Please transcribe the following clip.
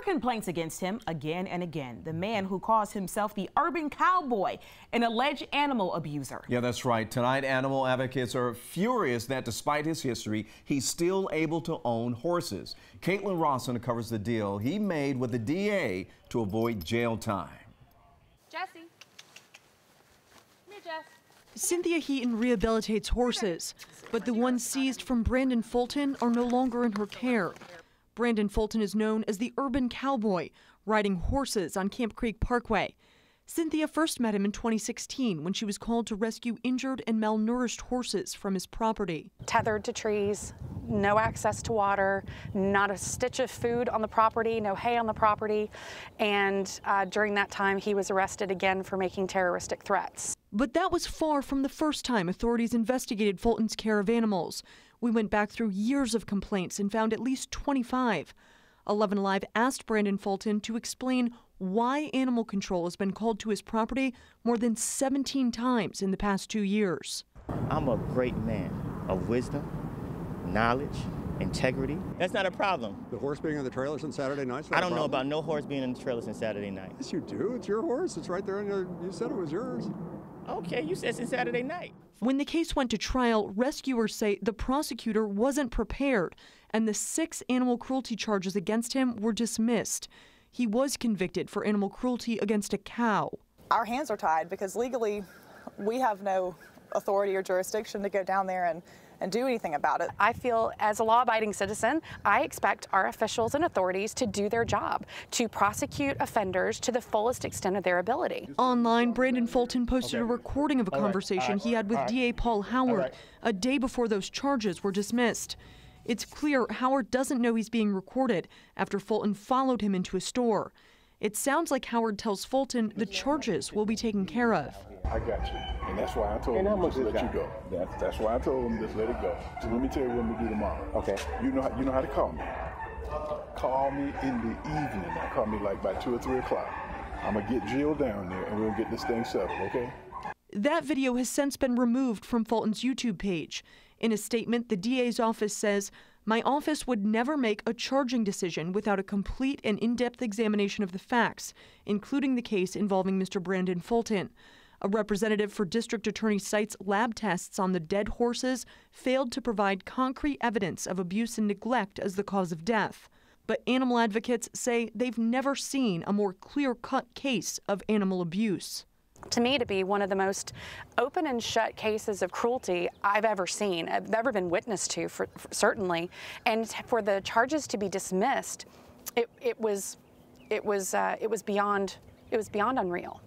Complaints against him again and again. The man who calls himself the urban cowboy, an alleged animal abuser. Yeah, that's right. Tonight, animal advocates are furious that despite his history, he's still able to own horses. Caitlin Rawson covers the deal he made with the DA to avoid jail time. Jesse. Come here, Jess. Cynthia Heaton rehabilitates horses, but the ones seized from Brandon Fulton are no longer in her care. Brandon Fulton is known as the urban cowboy, riding horses on Camp Creek Parkway. Cynthia first met him in 2016 when she was called to rescue injured and malnourished horses from his property. Tethered to trees, no access to water, not a stitch of food on the property, no hay on the property, and during that time he was arrested again for making terroristic threats. But that was far from the first time authorities investigated Fulton's care of animals. We went back through years of complaints and found at least 25. 11 Alive asked Brandon Fulton to explain why animal control has been called to his property more than 17 times in the past 2 years. I'm a great man of wisdom, knowledge, integrity. That's not a problem. The horse being on the trailers on Saturday nights? I don't know about no horse being in the trailers on Saturday night. Yes, you do. It's your horse. It's right there. You said it was yours. Okay, you said it's Saturday night. When the case went to trial, rescuers say the prosecutor wasn't prepared, and the 6 animal cruelty charges against him were dismissed. He was convicted for animal cruelty against a cow. Our hands are tied because legally we have no authority or jurisdiction to go down there and do anything about it. I feel as a law-abiding citizen, I expect our officials and authorities to do their job, to prosecute offenders to the fullest extent of their ability. Online, Brandon Fulton posted a recording of a conversation he had with DA Paul Howard a day before those charges were dismissed. It's clear Howard doesn't know he's being recorded after Fulton followed him into a store. It sounds like Howard tells Fulton the charges will be taken care of. I got you, and that's why I told him just let you go. That's why I told him just let it go. So let me tell you what we do tomorrow. Okay. You know how to call me. Call me in the evening. Call me like by 2 or 3 o'clock. I'm gonna get Jill down there, and we'll get this thing settled. Okay. That video has since been removed from Fulton's YouTube page. In a statement, the DA's office says, "My office would never make a charging decision without a complete and in-depth examination of the facts, including the case involving Mr. Brandon Fulton." A representative for District Attorney cites lab tests on the dead horses failed to provide concrete evidence of abuse and neglect as the cause of death. But animal advocates say they've never seen a more clear-cut case of animal abuse. To me, to be one of the most open and shut cases of cruelty I've ever seen, I've ever been witness to, for certainly, and for the charges to be dismissed, it was beyond unreal.